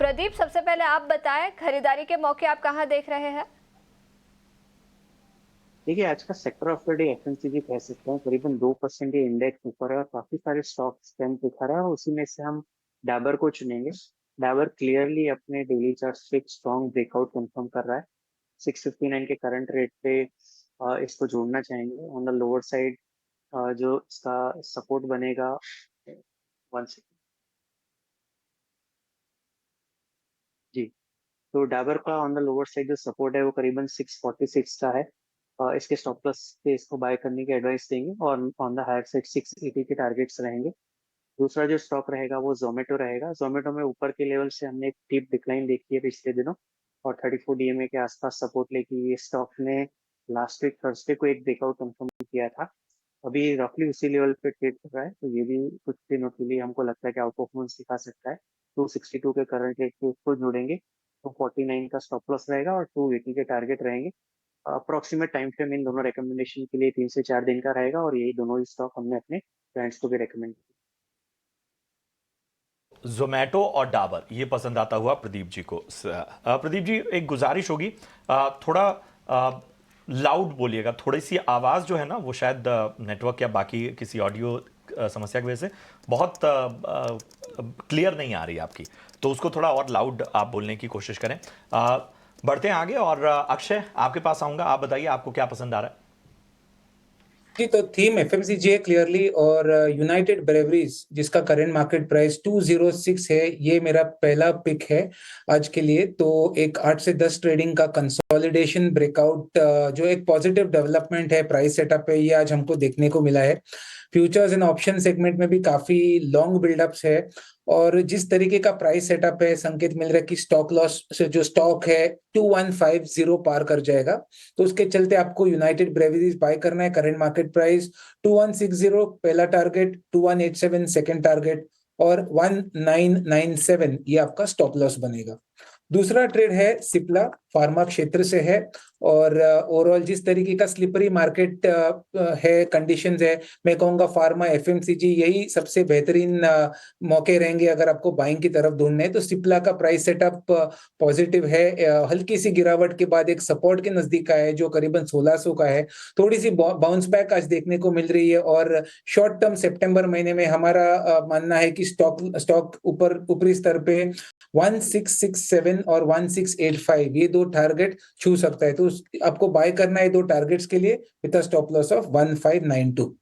प्रदीप, सबसे पहले आप बताएं, खरीदारी के मौके आप कहां देख रहे हैं? देखिए, आज का sector of the day FMCG कह सकते हैं। करीबन 2% ये इंडेक्स ऊपर है और काफी सारे स्टॉक स्ट्रेंथ दिखा रहा है, और उसी में से हम डाबर को चुनेंगे। डाबर क्लियरली अपने डेली चार्ट से एक स्ट्रॉन्ग ब्रेकआउट कंफर्म कर रहा है। 659 के करंट रेट पे इसको जोड़ना चाहेंगे। ऑन द लोअर साइड जो इसका सपोर्ट बनेगा, वन सेकेंड जी। तो डाबर का ऑन द लोअर साइड जो सपोर्ट है वो करीबन 646 का है। इसके स्टॉप लॉस पे इसको बाय करने की एडवाइस देंगे, और ऑन द हायर साइड 680 के टारगेट्स रहेंगे। दूसरा जो स्टॉक रहेगा वो जोमेटो रहेगा। जोमेटो में ऊपर के लेवल से हमने एक डीप डिक्लाइन देखी है पिछले दिनों, और 34 डीएमए के आसपास सपोर्ट लेके ये स्टॉक ने लास्ट वीक थर्सडे को एक ब्रेकआउट कंफर्म किया था। अभी रफली उसी लेवल पे ट्रेड कर रहा है, तो ये भी कुछ दिनों के लिए हमको लगता है कि आउट परफॉर्मेंस दिखा सकता है। 262 के करंट रेट पे उसको जोड़ेंगे तो 49 का स्टॉप लॉस रहेगा और 280 के टारगेट रहेंगे। अप्रोक्सीमेट टाइम फ्रेम इन दोनों रिकमेंडेशन के लिए 3 से 4 दिन का रहेगा, और यही दोनों ही स्टॉक हमने अपने क्लाइंट्स को भी रिकमेंड किया। जोमेटो और डाबर ये पसंद आता हुआ प्रदीप जी को। प्रदीप जी, एक गुजारिश होगी, थोड़ा लाउड बोलिएगा। थोड़ी सी आवाज़ जो है ना, वो शायद नेटवर्क या बाकी किसी ऑडियो समस्या की वजह से बहुत क्लियर नहीं आ रही आपकी, तो उसको थोड़ा और लाउड आप बोलने की कोशिश करें। बढ़ते हैं आगे, और अक्षय आपके पास आऊँगा। आप बताइए आपको क्या पसंद आ रहा है? जी, तो थीम एफएमसीजी है क्लियरली, और यूनाइटेड ब्रेवरीज जिसका करंट मार्केट प्राइस 206 है, ये मेरा पहला पिक है आज के लिए। तो एक 8 से 10 ट्रेडिंग का कंसोलिडेशन ब्रेकआउट, जो एक पॉजिटिव डेवलपमेंट है प्राइस सेटअप पे, ये आज हमको देखने को मिला है। फ्यूचर्स एंड ऑप्शन सेगमेंट में भी काफी लॉन्ग बिल्डअप्स है, और जिस तरीके का प्राइस सेटअप है, संकेत मिल रहा है कि स्टॉक लॉस से जो स्टॉक है 2150 पार कर जाएगा। तो उसके चलते आपको यूनाइटेड ब्रेवरीज बाय करना है। करंट मार्केट प्राइस 2160 पहला टारगेट, 2187 सेकंड टारगेट, और 1997 ये आपका स्टॉप लॉस बनेगा। दूसरा ट्रेड है सिप्ला, फार्मा क्षेत्र से है, और ओवरऑल जिस तरीके का स्लिपरी मार्केट है, कंडीशंस है, मैं कहूंगा फार्मा एफएमसीजी यही सबसे बेहतरीन मौके रहेंगे अगर आपको बाइंग की तरफ ढूंढना है। तो सिप्ला का प्राइस सेटअप पॉजिटिव है। हल्की सी गिरावट के बाद एक सपोर्ट के नजदीक आया है जो करीबन 1600 का है। थोड़ी सी बाउंस बैक आज देखने को मिल रही है, और शॉर्ट टर्म सितंबर महीने में हमारा मानना है कि स्टॉक ऊपरी स्तर पे 1667 और 1685 ये दो टारगेट छू सकता है। तो आपको बाय करना है दो टारगेट्स के लिए विद स्टॉप लॉस ऑफ 1592।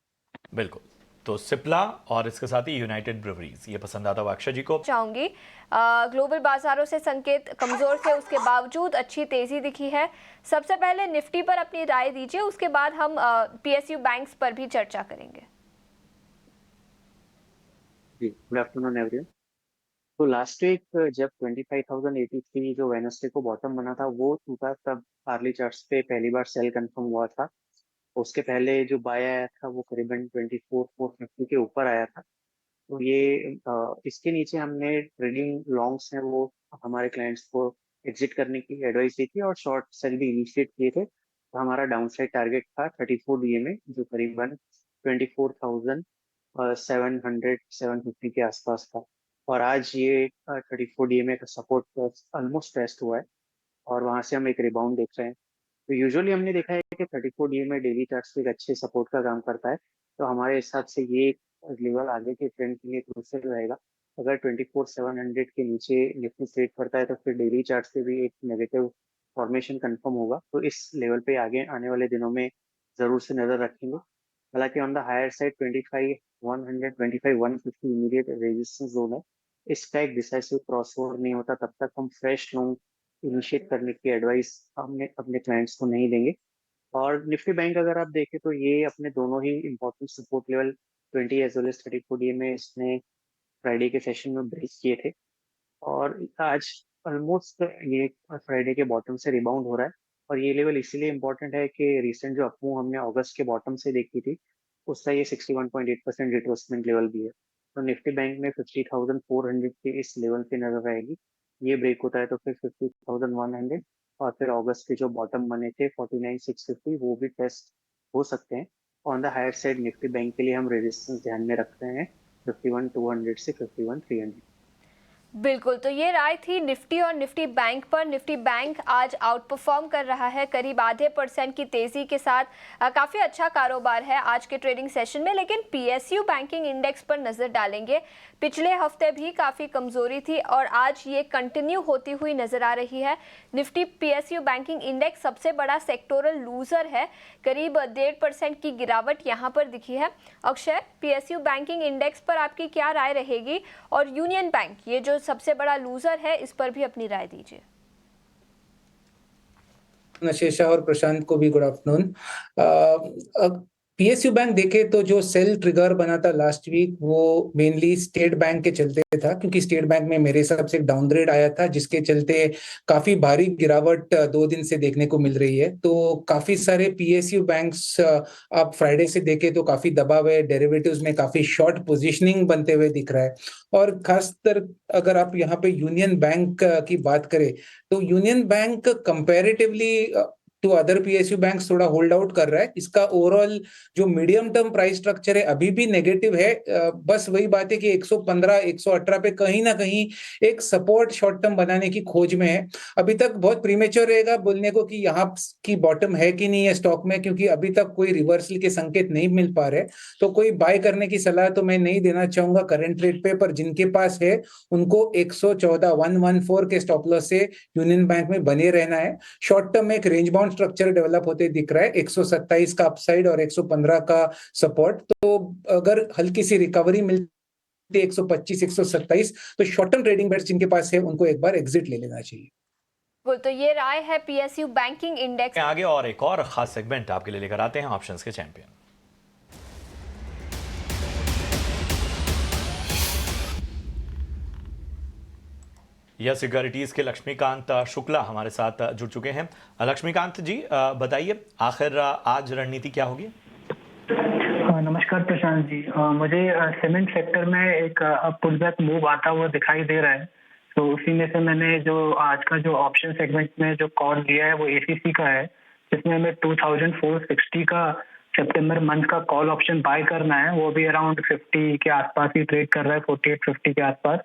बिल्कुल। तो सिप्ला और इसके साथ ही यूनाइटेड ब्रेवरीज ये पसंद आता हुआ अक्षय जी को। चाहूंगी, ग्लोबल बाजारों से संकेत कमजोर थे, उसके बावजूद अच्छी तेजी दिखी है। सबसे पहले निफ्टी पर अपनी राय दीजिए, उसके बाद हम पीएसयू बैंक्स पर भी चर्चा करेंगे। जी, गुड आफ्टरनून एवरीवन। तो लास्ट वीक जब 25,083 जो वेनसडे को बॉटम बना था वो टूटा, तब आर्ली चार्ट्स पे पहली बार सेल कंफर्म हुआ था। उसके पहले जो बाय आया था वो करीबन 24,450 के ऊपर आया था। तो ये इसके नीचे हमने ट्रेडिंग लॉन्ग्स हैं वो हमारे क्लाइंट्स को एग्जिट करने की एडवाइस दी थी, और शॉर्ट सेल भी इनिशिएट किए थे। तो हमारा डाउन साइड टारगेट था 34 डीएमए, जो करीबन 24,700 750 के आसपास था। और आज ये 34 डीएमए का सपोर्ट ऑलमोस्ट टेस्ट हुआ है, और वहां से हम एक रिबाउंड देख रहे हैं। तो यूजुअली हमने देखा है कि 34 डीएमए डेली चार्ट्स पे एक अच्छे सपोर्ट का काम करता है। तो हमारे हिसाब से ये लेवल आगे के ट्रेंड के लिए क्रूशियल रहेगा। अगर 24,700 के नीचे निफ्टी ट्रेड करता है तो फिर डेली चार्ट पे भी एक नेगेटिव फॉर्मेशन कंफर्म होगा। तो इस लेवल पे आगे आने वाले दिनों में जरूर से नजर रखेंगे। हालांकि on the higher side 25,100 25,150 immediate resistance zone है। इसका एक डिसाइसिव क्रॉसओवर नहीं होता तब तक हम फ्रेश लॉन्ग इनिशिएट करने की एडवाइस हमने अपने क्लाइंट्स को नहीं देंगे। और निफ्टी बैंक अगर आप देखें तो ये अपने दोनों ही important support level 20 as well as 34 डीए में इसने फ्राइडे के सेशन में ब्रेक किए थे, और आज ऑलमोस्ट ये फ्राइडे के बॉटम से रिबाउंड हो रहा है। और ये लेवल इसीलिए इम्पोर्टेंट है कि रिसेंट जो अपमूव हमने अगस्त के बॉटम से देखी थी उसका ये 61.8% रिट्रेसमेंट लेवल भी है। तो निफ्टी बैंक में 50,400 के इस लेवल पे नजर आएगी। ये ब्रेक होता है तो फिर 50,100, और फिर अगस्त के जो बॉटम बने थे 49,650 वो भी टेस्ट हो सकते हैं। On the higher side Nifty bank के लिए हम रेजिस्टेंस ध्यान में रखते हैं 51,200 से 51,300। बिल्कुल, तो ये राय थी निफ्टी और निफ्टी बैंक पर। निफ्टी बैंक आज आउट परफॉर्म कर रहा है करीब आधे % की तेजी के साथ। काफ़ी अच्छा कारोबार है आज के ट्रेडिंग सेशन में। लेकिन पीएसयू बैंकिंग इंडेक्स पर नज़र डालेंगे। पिछले हफ्ते भी काफ़ी कमजोरी थी और आज ये कंटिन्यू होती हुई नज़र आ रही है। निफ्टी पीएसयू बैंकिंग इंडेक्स सबसे बड़ा सेक्टोरल लूजर है, करीब 1.5% की गिरावट यहाँ पर दिखी है। अक्षय, पीएसयू बैंकिंग इंडेक्स पर आपकी क्या राय रहेगी? और यूनियन बैंक, ये जो सबसे बड़ा लूजर है, इस पर भी अपनी राय दीजिए। शेषा और प्रशांत को भी गुड आफ्टरनून। पीएसयू बैंक देखे तो जो सेल ट्रिगर बना था लास्ट वीक वो मेनली स्टेट बैंक के चलते था, क्योंकि स्टेट बैंक में मेरे हिसाब से एक डाउनग्रेड आया था जिसके चलते काफी भारी गिरावट 2 दिन से देखने को मिल रही है। तो काफी सारे पीएसयू बैंक्स आप फ्राइडे से देखे तो काफी दबाव है, डेरिवेटिव्स में काफी शॉर्ट पोजीशनिंग बनते हुए दिख रहा है। और खासकर अगर आप यहाँ पे यूनियन बैंक की बात करें तो Union Bank comparatively to other PSU banks थोड़ा होल्ड आउट कर रहा है। इसका ओवरऑल जो मीडियम टर्म प्राइस स्ट्रक्चर है अभी भी नेगेटिव है। बस वही बात है कि 115 118 पे कहीं ना कहीं एक सपोर्ट शॉर्ट टर्म बनाने की खोज में है। अभी तक बहुत प्रीमेच्योर रहेगा बोलने को कि यहाँ की बॉटम है कि नहीं है स्टॉक में, क्योंकि अभी तक कोई रिवर्सल के संकेत नहीं मिल पा रहे। तो कोई बाय करने की सलाह तो मैं नहीं देना चाहूंगा करंट रेट पे, पर जिनके पास है उनको 114 के स्टॉप लॉस से यूनियन बैंक में बने रहना है। शॉर्ट टर्म में एक रेंज बाउंड स्ट्रक्चर डेवलप होते दिख रहा है, 127 का अपसाइड और 115 का सपोर्ट। तो अगर हल्की सी रिकवरी मिलती है 125 127, तो शॉर्ट टर्म ट्रेडिंग बेट्स जिनके पास है उनको एक बार एग्जिट ले लेना चाहिए। तो ये राय है पीएसयू बैंकिंग इंडेक्स। आगे और एक और खास सेगमेंट आपके लिए लेकर आते हैं, ऑप्शंस के चैंपियन। यह सिक्योरिटीज के लक्ष्मीकांत शुक्ला हमारे साथ जुड़ चुके हैं। लक्ष्मीकांत जी, बताइए आखिर आज रणनीति क्या होगी? नमस्कार प्रशांत जी। मुझे सीमेंट सेक्टर में एक पुलबैक मूव आता हुआ दिखाई दे रहा है, तो उसी में से मैंने जो आज का जो ऑप्शन सेगमेंट में जो कॉल लिया है वो एसीसी का है, जिसमें हमें 2460 का सितंबर मंथ का कॉल ऑप्शन बाय करना है। वो भी अराउंड 50 के आसपास ही ट्रेड कर रहा है, 48-50 के आसपास।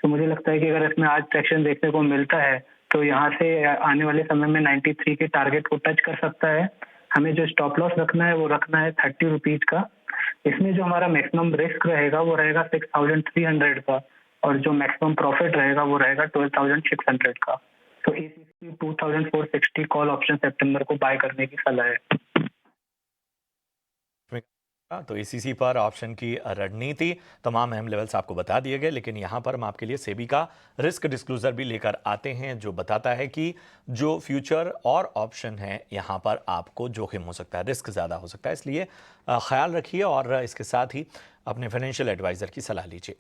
तो मुझे लगता है कि अगर इसमें आज ट्रैक्शन देखने को मिलता है तो यहाँ से आने वाले समय में 93 के टारगेट को टच कर सकता है। हमें जो स्टॉप लॉस रखना है वो रखना है 30 रुपीज का। इसमें जो हमारा मैक्सिमम रिस्क रहेगा वो रहेगा 6300 का, और जो मैक्सिमम प्रॉफिट रहेगा वो रहेगा 12600 का। तो एसीसी 2460 कॉल ऑप्शन सितंबर को बाय करने की सलाह है। तो एसीसी पर ऑप्शन की रणनीति, तमाम अहम लेवल्स आपको बता दिए गए, लेकिन यहाँ पर हम आपके लिए सेबी का रिस्क डिस्क्लोजर भी लेकर आते हैं जो बताता है कि जो फ्यूचर और ऑप्शन है यहाँ पर आपको जोखिम हो सकता है, रिस्क ज़्यादा हो सकता है, इसलिए ख्याल रखिए और इसके साथ ही अपने फाइनेंशियल एडवाइज़र की सलाह लीजिए।